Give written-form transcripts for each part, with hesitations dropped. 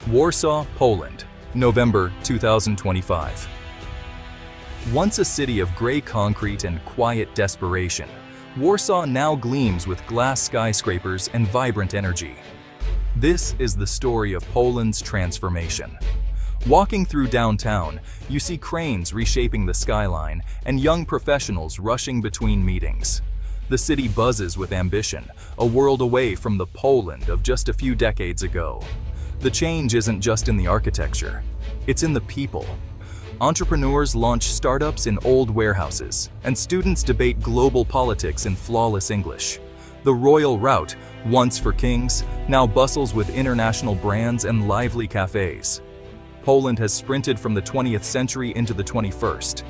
Warsaw, Poland, November 2025. Once a city of gray concrete and quiet desperation, Warsaw now gleams with glass skyscrapers and vibrant energy. This is the story of Poland's transformation. Walking through downtown, you see cranes reshaping the skyline and young professionals rushing between meetings. The city buzzes with ambition, a world away from the Poland of just a few decades ago. The change isn't just in the architecture, it's in the people. Entrepreneurs launch startups in old warehouses, and students debate global politics in flawless English. The royal route, once for kings, now bustles with international brands and lively cafes. Poland has sprinted from the 20th century into the 21st,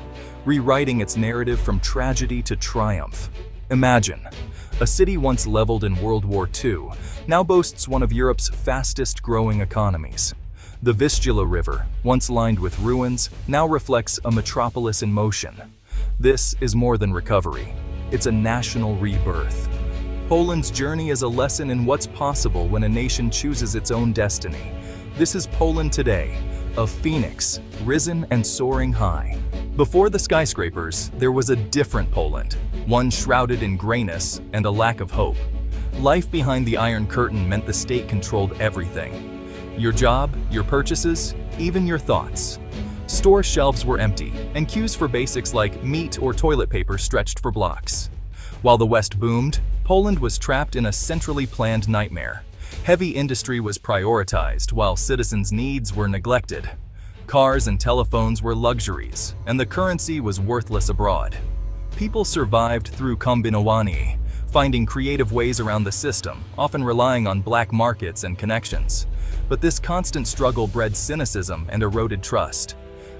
rewriting its narrative from tragedy to triumph. Imagine, a city once leveled in World War II now boasts one of Europe's fastest-growing economies. The Vistula River, once lined with ruins, now reflects a metropolis in motion. This is more than recovery. It's a national rebirth. Poland's journey is a lesson in what's possible when a nation chooses its own destiny. This is Poland today, a phoenix, risen and soaring high. Before the skyscrapers, there was a different Poland, one shrouded in grayness and a lack of hope. Life behind the Iron Curtain meant the state controlled everything. Your job, your purchases, even your thoughts. Store shelves were empty, and queues for basics like meat or toilet paper stretched for blocks. While the West boomed, Poland was trapped in a centrally planned nightmare. Heavy industry was prioritized while citizens' needs were neglected. Cars and telephones were luxuries, and the currency was worthless abroad. People survived through kombinowanie, finding creative ways around the system, often relying on black markets and connections. But this constant struggle bred cynicism and eroded trust.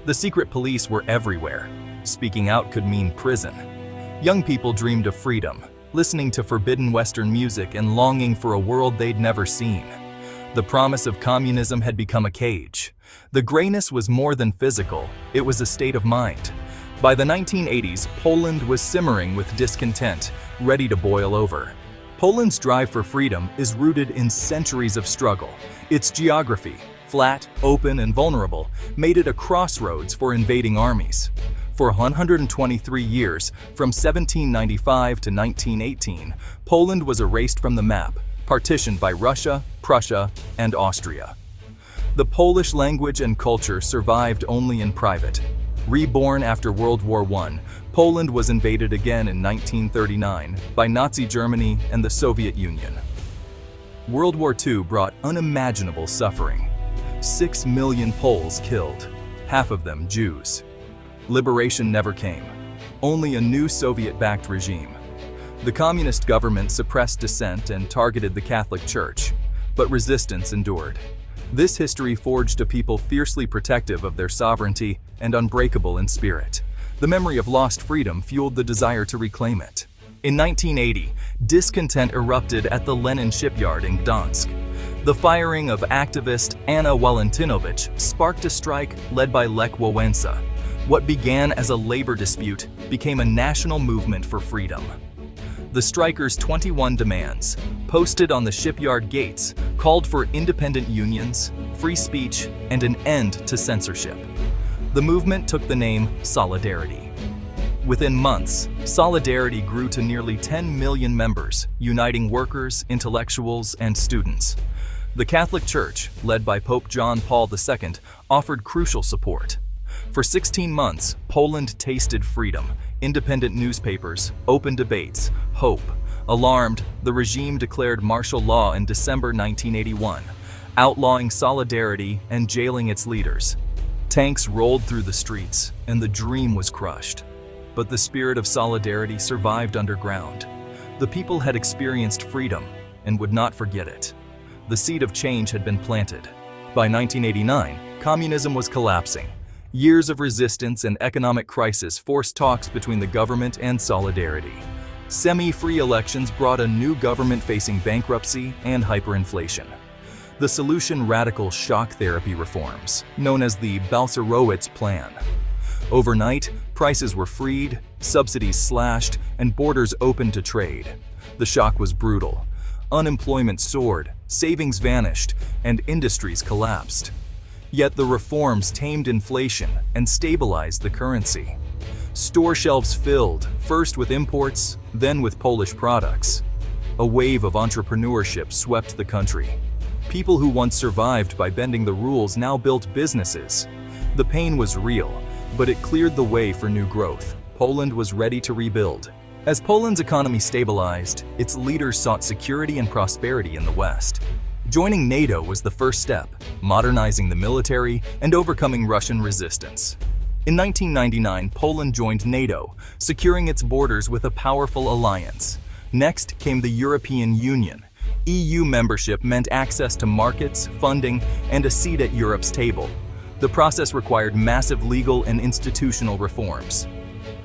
The secret police were everywhere. Speaking out could mean prison. Young people dreamed of freedom, listening to forbidden Western music and longing for a world they'd never seen. The promise of communism had become a cage. The grayness was more than physical, it was a state of mind. By the 1980s, Poland was simmering with discontent, ready to boil over. Poland's drive for freedom is rooted in centuries of struggle. Its geography, flat, open, and vulnerable, made it a crossroads for invading armies. For 123 years, from 1795 to 1918, Poland was erased from the map, partitioned by Russia, Prussia, and Austria. The Polish language and culture survived only in private. Reborn after World War I, Poland was invaded again in 1939 by Nazi Germany and the Soviet Union. World War II brought unimaginable suffering. 6 million Poles killed, half of them Jews. Liberation never came, only a new Soviet-backed regime. The communist government suppressed dissent and targeted the Catholic Church, but resistance endured. This history forged a people fiercely protective of their sovereignty and unbreakable in spirit. The memory of lost freedom fueled the desire to reclaim it. In 1980, discontent erupted at the Lenin shipyard in Gdansk. The firing of activist Anna Walentynowicz sparked a strike led by Lech Wałęsa. What began as a labor dispute became a national movement for freedom. The strikers' 21 demands, posted on the shipyard gates, called for independent unions, free speech, and an end to censorship. The movement took the name Solidarity. Within months, Solidarity grew to nearly 10 million members, uniting workers, intellectuals, and students. The Catholic Church, led by Pope John Paul II, offered crucial support. For 16 months, Poland tasted freedom, independent newspapers, open debates, hope. Alarmed, the regime declared martial law in December 1981, outlawing Solidarity and jailing its leaders. Tanks rolled through the streets, and the dream was crushed. But the spirit of Solidarity survived underground. The people had experienced freedom and would not forget it. The seed of change had been planted. By 1989, communism was collapsing. Years of resistance and economic crisis forced talks between the government and Solidarity. Semi-free elections brought a new government facing bankruptcy and hyperinflation. The solution: radical shock therapy reforms, known as the Balcerowicz Plan. Overnight, prices were freed, subsidies slashed, and borders opened to trade. The shock was brutal. Unemployment soared, savings vanished, and industries collapsed. Yet the reforms tamed inflation and stabilized the currency. Store shelves filled, first with imports, then with Polish products. A wave of entrepreneurship swept the country. People who once survived by bending the rules now built businesses. The pain was real, but it cleared the way for new growth. Poland was ready to rebuild. As Poland's economy stabilized, its leaders sought security and prosperity in the West. Joining NATO was the first step, modernizing the military and overcoming Russian resistance. In 1999, Poland joined NATO, securing its borders with a powerful alliance. Next came the European Union. EU membership meant access to markets, funding, and a seat at Europe's table. The process required massive legal and institutional reforms.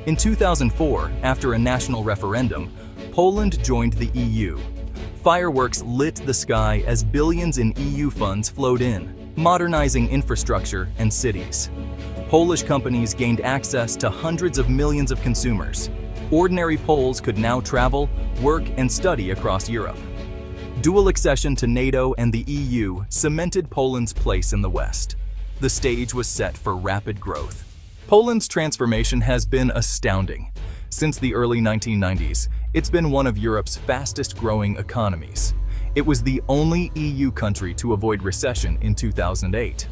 In 2004, after a national referendum, Poland joined the EU. Fireworks lit the sky as billions in EU funds flowed in, modernizing infrastructure and cities. Polish companies gained access to hundreds of millions of consumers. Ordinary Poles could now travel, work, and study across Europe. Dual accession to NATO and the EU cemented Poland's place in the West. The stage was set for rapid growth. Poland's transformation has been astounding. Since the early 1990s, it's been one of Europe's fastest-growing economies. It was the only EU country to avoid recession in 2008.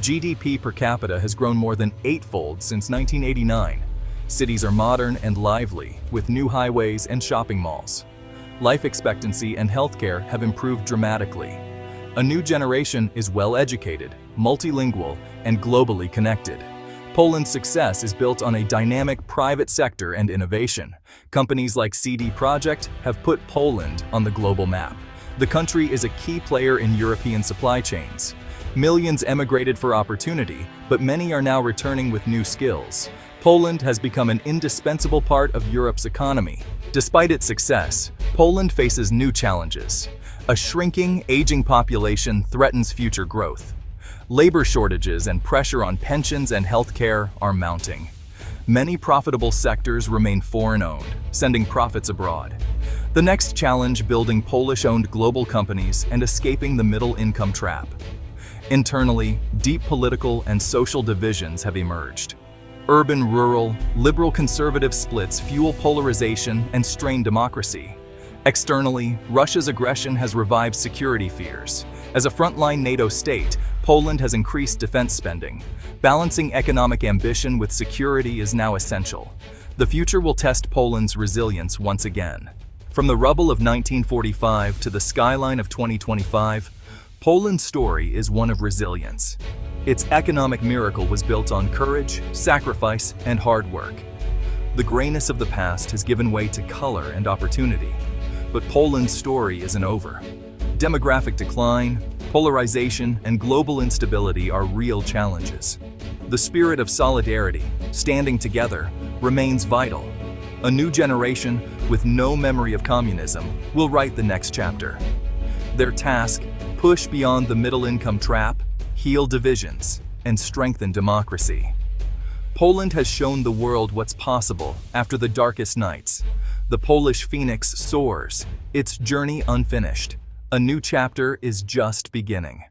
GDP per capita has grown more than eightfold since 1989. Cities are modern and lively, with new highways and shopping malls. Life expectancy and healthcare have improved dramatically. A new generation is well-educated, multilingual, and globally connected. Poland's success is built on a dynamic private sector and innovation. Companies like CD Projekt have put Poland on the global map. The country is a key player in European supply chains. Millions emigrated for opportunity, but many are now returning with new skills. Poland has become an indispensable part of Europe's economy. Despite its success, Poland faces new challenges. A shrinking, aging population threatens future growth. Labor shortages and pressure on pensions and healthcare are mounting. Many profitable sectors remain foreign-owned, sending profits abroad. The next challenge: building Polish-owned global companies and escaping the middle-income trap. Internally, deep political and social divisions have emerged. Urban-rural, liberal-conservative splits fuel polarization and strain democracy. Externally, Russia's aggression has revived security fears. As a frontline NATO state, Poland has increased defense spending. Balancing economic ambition with security is now essential. The future will test Poland's resilience once again. From the rubble of 1945 to the skyline of 2025, Poland's story is one of resilience. Its economic miracle was built on courage, sacrifice, and hard work. The grayness of the past has given way to color and opportunity. But Poland's story isn't over. Demographic decline, polarization, and global instability are real challenges. The spirit of solidarity, standing together, remains vital. A new generation, with no memory of communism, will write the next chapter. Their task: push beyond the middle-income trap, heal divisions, and strengthen democracy. Poland has shown the world what's possible after the darkest nights. The Polish phoenix soars, its journey unfinished. A new chapter is just beginning.